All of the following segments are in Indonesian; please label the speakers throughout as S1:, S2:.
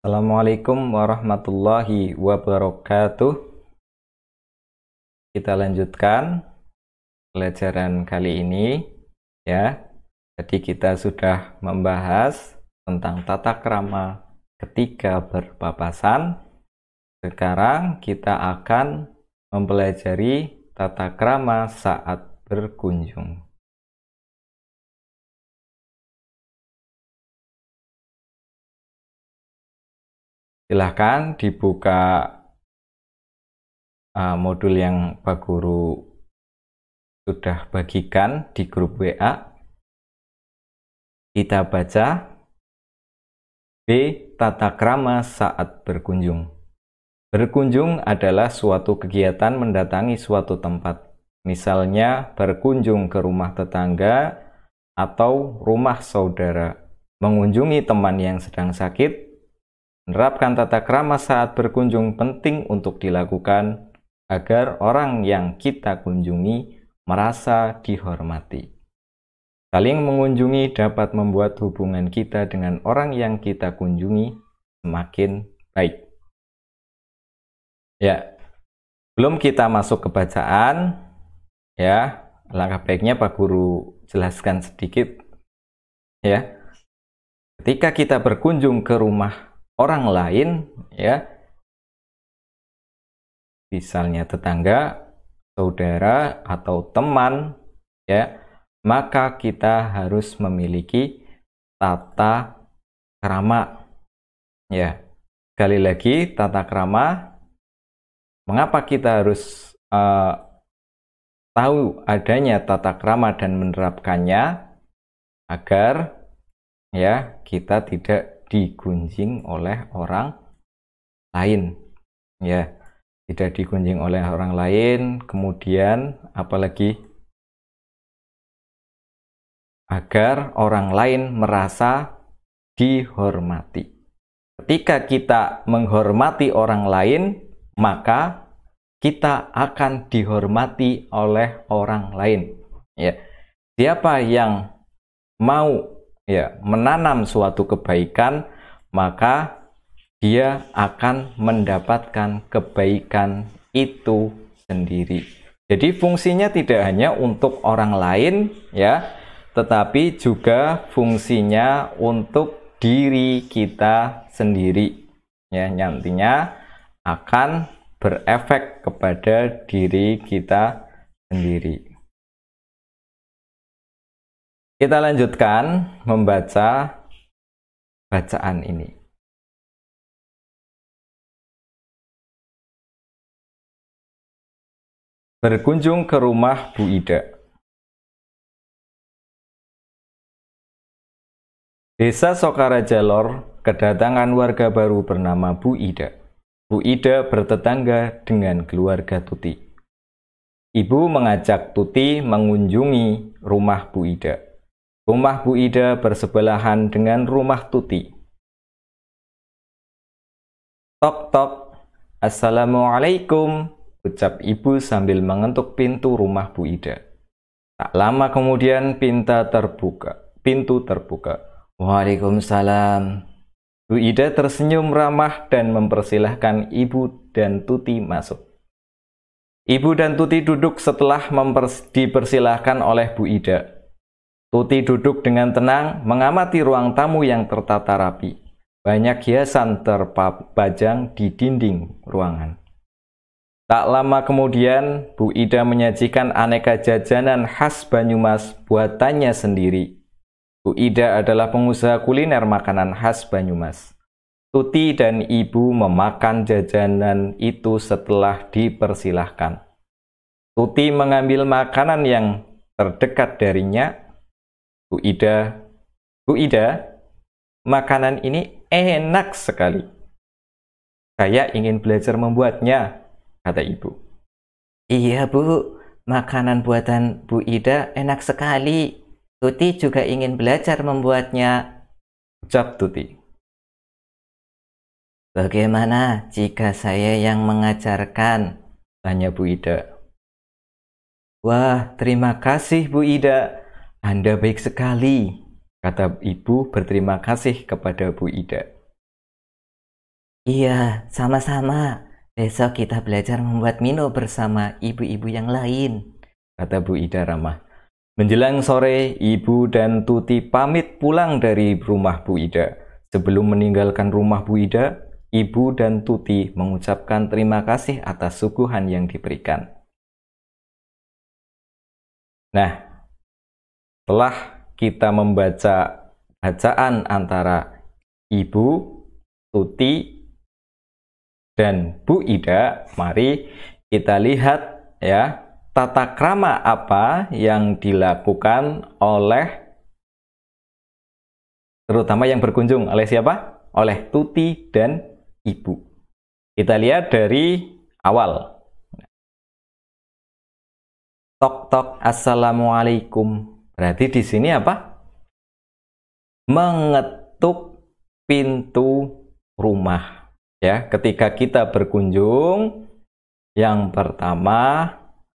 S1: Assalamualaikum warahmatullahi wabarakatuh. Kita lanjutkan pelajaran kali ini ya. Jadi kita sudah membahas tentang tata krama ketika berpapasan. Sekarang kita akan mempelajari tata krama saat berkunjung. Silahkan dibuka modul yang Pak Guru sudah bagikan di grup WA. Kita baca B. Tata krama saat berkunjung. Berkunjung adalah suatu kegiatan mendatangi suatu tempat. Misalnya berkunjung ke rumah tetangga atau rumah saudara, mengunjungi teman yang sedang sakit. Menerapkan tata krama saat berkunjung penting untuk dilakukan agar orang yang kita kunjungi merasa dihormati. Saling mengunjungi dapat membuat hubungan kita dengan orang yang kita kunjungi semakin baik. Ya, belum kita masuk ke bacaan, ya, langkah baiknya Pak Guru jelaskan sedikit. Ya, ketika kita berkunjung ke rumah orang lain, ya, misalnya tetangga, saudara, atau teman, ya, maka kita harus memiliki tata krama. Ya, sekali lagi tata krama. Mengapa kita harus tahu adanya tata krama dan menerapkannya agar ya kita tidak digunjing oleh orang lain, ya, tidak digunjing oleh orang lain. Kemudian apalagi agar orang lain merasa dihormati. Ketika kita menghormati orang lain, maka kita akan dihormati oleh orang lain. Ya, siapa yang mau ya menanam suatu kebaikan, maka dia akan mendapatkan kebaikan itu sendiri. Jadi fungsinya tidak hanya untuk orang lain, ya, tetapi juga fungsinya untuk diri kita sendiri. Ya, nantinya akan berefek kepada diri kita sendiri. Kita lanjutkan membaca bacaan ini. Berkunjung ke rumah Bu Ida. Desa Sokarajalor kedatangan warga baru bernama Bu Ida. Bu Ida bertetangga dengan keluarga Tuti. Ibu mengajak Tuti mengunjungi rumah Bu Ida. Rumah Bu Ida bersebelahan dengan rumah Tuti. Tok tok, Assalamualaikum, ucap ibu sambil mengetuk pintu rumah Bu Ida. Tak lama kemudian pintu terbuka. Waalaikumsalam. Bu Ida tersenyum ramah dan mempersilahkan ibu dan Tuti masuk. Ibu dan Tuti duduk setelah dipersilahkan oleh Bu Ida. Tuti duduk dengan tenang mengamati ruang tamu yang tertata rapi. Banyak hiasan terpajang di dinding ruangan. Tak lama kemudian, Bu Ida menyajikan aneka jajanan khas Banyumas buatannya sendiri. Bu Ida adalah pengusaha kuliner makanan khas Banyumas. Tuti dan ibu memakan jajanan itu setelah dipersilahkan. Tuti mengambil makanan yang terdekat darinya. Bu Ida, makanan ini enak sekali. Saya ingin belajar membuatnya, kata ibu. Iya Bu, makanan buatan Bu Ida enak sekali. Tuti juga ingin belajar membuatnya, ucap Tuti. Bagaimana jika saya yang mengajarkan? Tanya Bu Ida. Wah, terima kasih Bu Ida. Anda baik sekali, kata ibu berterima kasih kepada Bu Ida. Iya, sama-sama. Besok kita belajar membuat mino bersama ibu-ibu yang lain, kata Bu Ida ramah. Menjelang sore, Ibu dan Tuti pamit pulang dari rumah Bu Ida. Sebelum meninggalkan rumah Bu Ida, Ibu dan Tuti mengucapkan terima kasih atas suguhan yang diberikan. Nah, setelah kita membaca bacaan antara Ibu, Tuti, dan Bu Ida, mari kita lihat ya, tata krama apa yang dilakukan oleh, terutama yang berkunjung, oleh siapa? Oleh Tuti dan Ibu. Kita lihat dari awal. Tok tok, assalamualaikum. Berarti di sini apa? Mengetuk pintu rumah. Ya, ketika kita berkunjung, yang pertama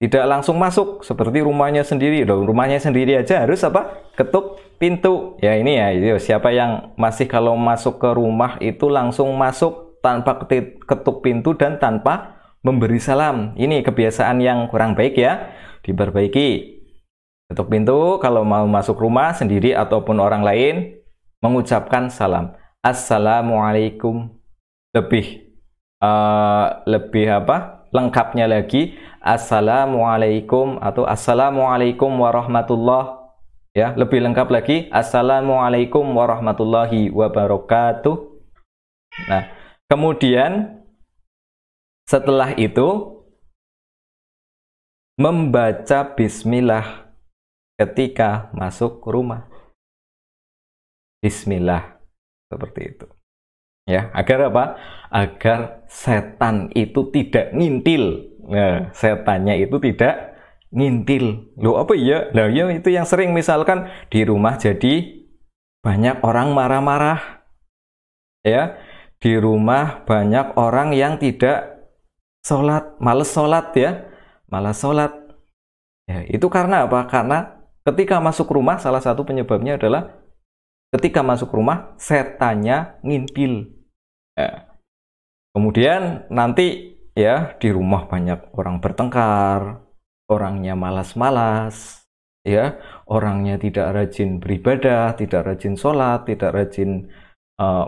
S1: tidak langsung masuk seperti rumahnya sendiri. Rumahnya sendiri aja harus apa? Ketuk pintu. Ya ini ya, siapa yang masih kalau masuk ke rumah itu langsung masuk tanpa ketuk pintu dan tanpa memberi salam. Ini kebiasaan yang kurang baik ya, diperbaiki. Ketuk pintu kalau mau masuk rumah sendiri ataupun orang lain, mengucapkan salam. Assalamualaikum. Lebih apa? Lengkapnya lagi, assalamualaikum atau assalamualaikum warahmatullah. Ya, lebih lengkap lagi, assalamualaikum warahmatullahi wabarakatuh. Nah, kemudian setelah itu membaca bismillah ketika masuk rumah. Bismillah, seperti itu. Ya, agar apa? Agar setan itu tidak ngintil. Nah, setannya itu tidak ngintil. Loh, apa ya? Lah ya itu yang sering misalkan di rumah jadi banyak orang marah-marah. Ya, di rumah banyak orang yang tidak sholat, males sholat ya. Malas sholat. Ya, itu karena apa? Karena ketika masuk rumah, salah satu penyebabnya adalah ketika masuk rumah, setannya ngintil. Ya. Kemudian nanti ya di rumah banyak orang bertengkar, orangnya malas-malas, ya, orangnya tidak rajin beribadah, tidak rajin sholat, tidak rajin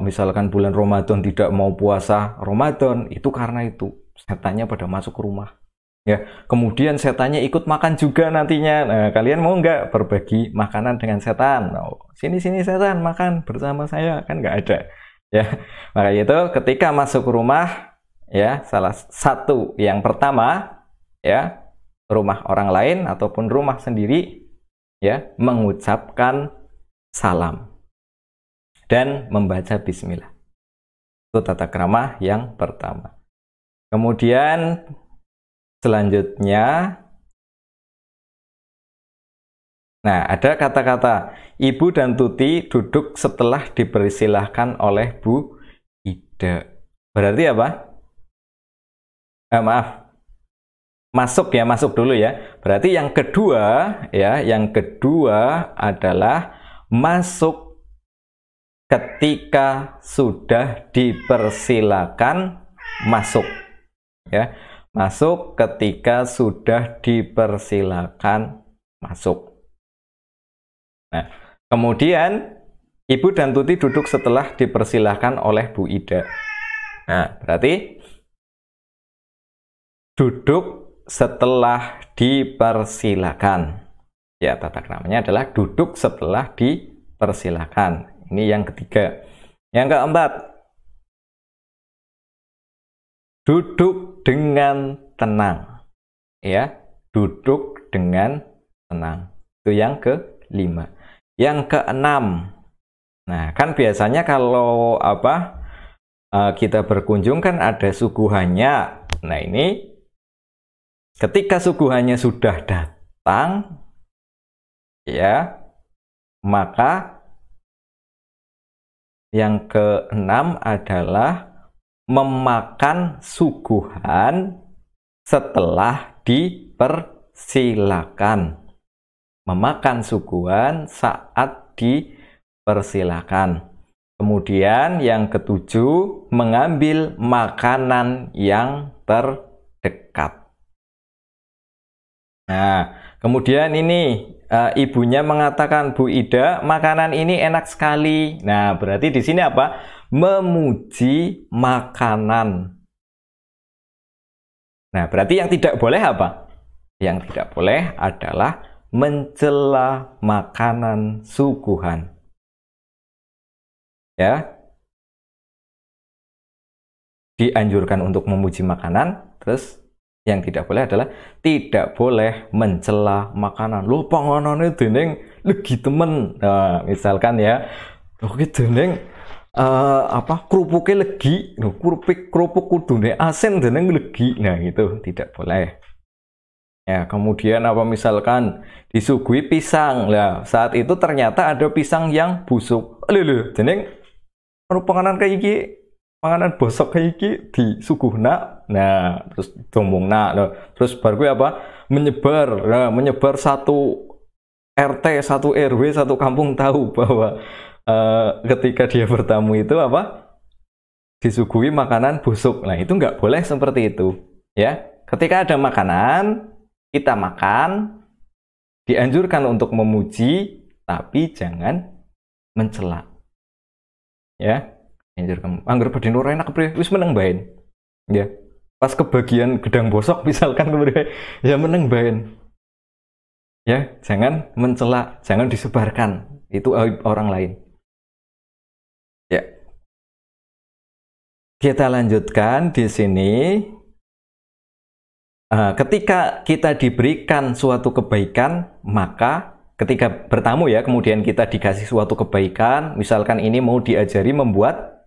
S1: misalkan bulan Ramadan tidak mau puasa Ramadan, itu karena itu setannya pada masuk ke rumah. Ya, kemudian setannya ikut makan juga nantinya. Nah, kalian mau nggak berbagi makanan dengan setan? Oh, sini setan makan bersama saya, kan nggak ada. Ya, maka itu ketika masuk rumah, ya salah satu yang pertama, ya rumah orang lain ataupun rumah sendiri, ya mengucapkan salam dan membaca bismillah. Itu tata krama yang pertama. Kemudian selanjutnya, nah ada kata-kata Ibu dan Tuti duduk setelah dipersilahkan oleh Bu Ida. Berarti apa? Masuk ya, masuk dulu ya. Berarti yang kedua ya, yang kedua adalah masuk ketika sudah dipersilakan masuk. Ya. Masuk ketika sudah dipersilakan masuk. Nah, kemudian Ibu dan Tuti duduk setelah dipersilahkan oleh Bu Ida. Nah, berarti duduk setelah dipersilakan. Ya, tata kramanya adalah duduk setelah dipersilakan. Ini yang ketiga. Yang keempat, duduk dengan tenang. Ya, duduk dengan tenang. Itu yang kelima. Yang keenam. Nah, kan biasanya kalau kita berkunjung kan ada suguhannya. Nah, ini ketika suguhannya sudah datang, ya, maka yang keenam adalah memakan suguhan setelah dipersilakan. Memakan suguhan saat dipersilakan. Kemudian yang ketujuh, mengambil makanan yang terdekat. Nah, kemudian ini ibunya mengatakan, Bu Ida, makanan ini enak sekali. Nah, berarti di sini apa? Memuji makanan. Nah, berarti yang tidak boleh apa? Yang tidak boleh adalah mencela makanan suguhan. Ya. Dianjurkan untuk memuji makanan, terus yang tidak boleh adalah tidak boleh mencela makanan. Loh, panganane dening legi temen. Nah, misalkan ya, oke dening kerupuknya legi, kerupuk kudune asin dening legi. Nah, itu tidak boleh. Ya, kemudian apa misalkan disuguhi pisang. Lah, saat itu ternyata ada pisang yang busuk. Lho, dening panganan kayak iki, panganan bosok kayak iki disuguhna. Nah, terus domongna. Nah, terus baru apa? Menyebar. Nah, menyebar satu RT, satu RW, satu kampung tahu bahwa ketika dia bertamu itu apa? Disuguhi makanan busuk. Nah, itu nggak boleh seperti itu. Ya, ketika ada makanan, kita makan, dianjurkan untuk memuji, tapi jangan mencela. Ya, dianjurkan. Angger badhe ora enak priye, wis meneng baen. Ya. Pas kebagian gedang bosok misalkan kemudian ya meneng baen. Ya, jangan mencela, jangan disebarkan. Itu aib orang lain. Ya. Kita lanjutkan di sini. Ketika kita diberikan suatu kebaikan, maka ketika bertamu ya, kemudian kita dikasih suatu kebaikan, misalkan ini mau diajari membuat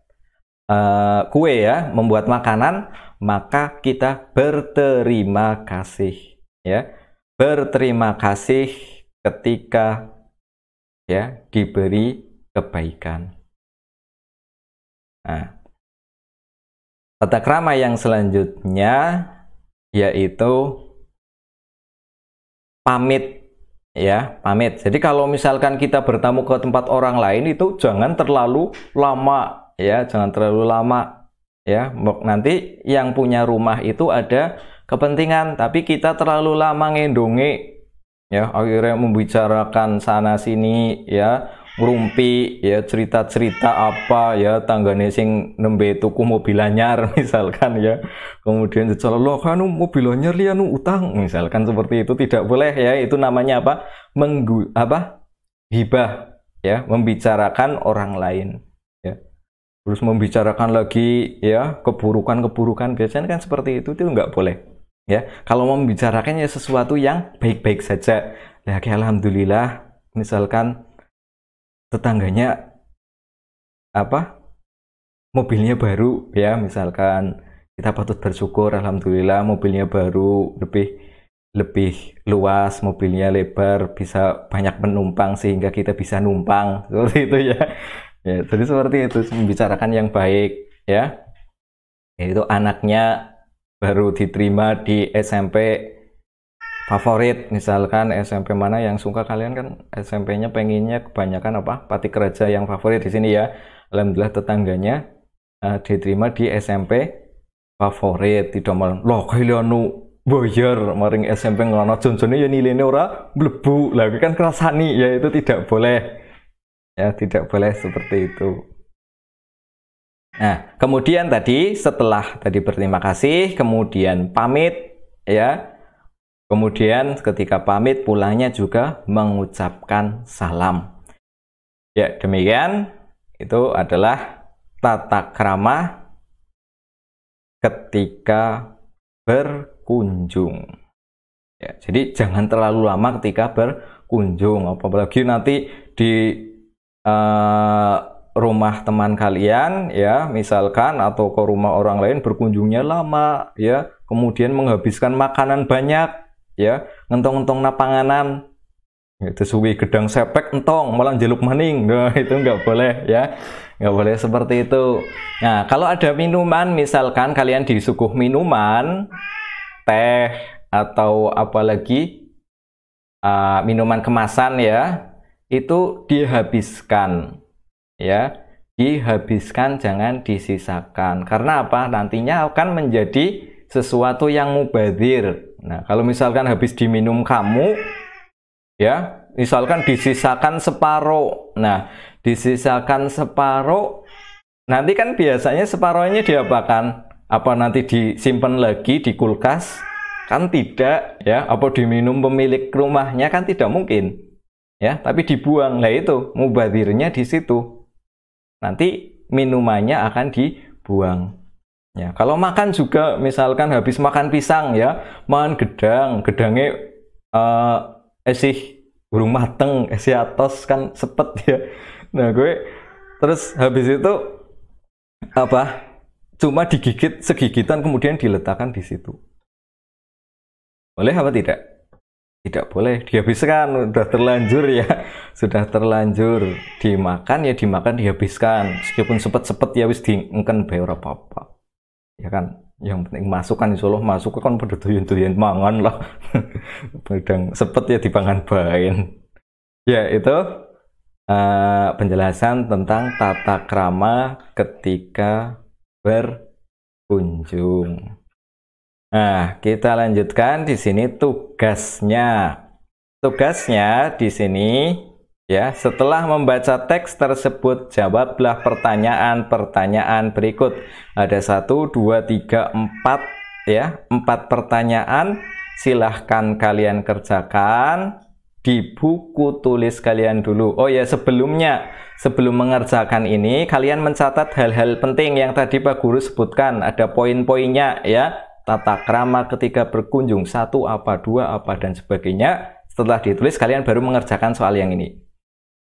S1: kue ya, membuat makanan, maka kita berterima kasih ya. Berterima kasih ketika ya diberi kebaikan. Nah, tata krama yang selanjutnya yaitu pamit ya, pamit. Jadi kalau misalkan kita bertamu ke tempat orang lain itu jangan terlalu lama ya, jangan terlalu lama ya. Nanti yang punya rumah itu ada kepentingan, tapi kita terlalu lama ngendonge ya, akhirnya membicarakan sana sini ya, ngrumpi ya, cerita-cerita apa ya, tanggane sing nembe tuku mobil anyar misalkan ya, kemudian dicela loh kan mobil anyar li anu utang misalkan, seperti itu tidak boleh ya. Itu namanya apa? Hibah ya, membicarakan orang lain ya, terus membicarakan lagi ya keburukan-keburukan, biasanya kan seperti itu nggak boleh ya. Kalau membicarakan ya sesuatu yang baik-baik saja ya, alhamdulillah misalkan tetangganya apa, mobilnya baru ya, misalkan kita patut bersyukur, alhamdulillah mobilnya baru, lebih luas, mobilnya lebar, bisa banyak penumpang sehingga kita bisa numpang, seperti itu ya. Ya, jadi seperti itu, membicarakan yang baik ya. Yaitu anaknya baru diterima di SMP favorit, misalkan SMP mana yang suka kalian, kan SMP-nya pengennya kebanyakan apa, Pati Keraja yang favorit di sini ya. Alhamdulillah tetangganya diterima di SMP favorit, didomel loh kalian bayar maring SMP ngono jonjone ya nilainya ora mlebu lagi kan, kerasani ya, itu tidak boleh ya, tidak boleh seperti itu. Nah, kemudian tadi setelah tadi berterima kasih, kemudian pamit ya. Kemudian ketika pamit pulangnya juga mengucapkan salam. Ya, demikian itu adalah tata krama ketika berkunjung. Ya, jadi jangan terlalu lama ketika berkunjung, apalagi nanti di rumah teman kalian ya, misalkan, atau ke rumah orang lain berkunjungnya lama ya, kemudian menghabiskan makanan banyak ya, ngentong-ngentong panganan itu suwi gedang sepek entong malah jeluk maning. Nah, itu nggak boleh ya, nggak boleh seperti itu. Nah, kalau ada minuman, misalkan kalian disuguh minuman, teh atau apalagi minuman kemasan ya, itu dihabiskan ya, dihabiskan, jangan disisakan. Karena apa? Nantinya akan menjadi sesuatu yang mubadzir. Nah, kalau misalkan habis diminum kamu, ya, misalkan disisakan separuh. Nah, disisakan separuh, nanti kan biasanya separuhnya diapakan? Apa nanti disimpan lagi di kulkas? Kan tidak, ya. Apa diminum pemilik rumahnya? Kan tidak mungkin, ya. Tapi dibuang. Lah itu mubadzirnya di situ. Nanti minumannya akan dibuang. Ya, kalau makan juga, misalkan habis makan pisang, ya, makan gedangnya esih burung mateng, esih atos kan sepet, ya. Nah, gue terus habis itu apa? Cuma digigit segigitan kemudian diletakkan di situ. Boleh apa tidak? Tidak boleh, dihabiskan, sudah terlanjur, ya. Sudah terlanjur dimakan, ya dimakan, dihabiskan. Meskipun sepet-sepet, ya wis diengken bae ora apa-apa. Ya kan, yang penting masukkan insyaallah masuk kan pada doyan-doyan mangan lah. Bedang sepet ya dipangan bae. Ya, itu penjelasan tentang tata krama ketika berkunjung. Nah, kita lanjutkan di sini tugasnya. Tugasnya di sini, ya, setelah membaca teks tersebut, jawablah pertanyaan-pertanyaan berikut. Ada 1, 2, 3, 4, ya, 4 pertanyaan. Silahkan kalian kerjakan di buku tulis kalian dulu. Oh ya, sebelumnya, sebelum mengerjakan ini, kalian mencatat hal-hal penting yang tadi Pak Guru sebutkan. Ada poin-poinnya, ya. Tata krama ketika berkunjung, 1 apa, 2 apa, dan sebagainya. Setelah ditulis, kalian baru mengerjakan soal yang ini.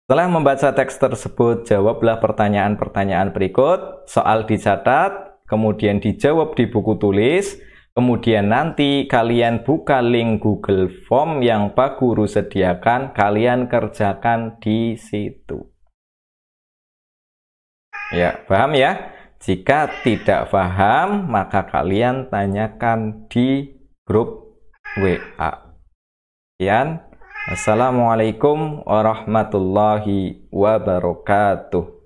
S1: Setelah membaca teks tersebut, jawablah pertanyaan-pertanyaan berikut. Soal dicatat, kemudian dijawab di buku tulis. Kemudian nanti kalian buka link Google Form yang Pak Guru sediakan, kalian kerjakan di situ. Ya, paham ya? Jika tidak paham, maka kalian tanyakan di grup WA. Sekian. Assalamualaikum warahmatullahi wabarakatuh.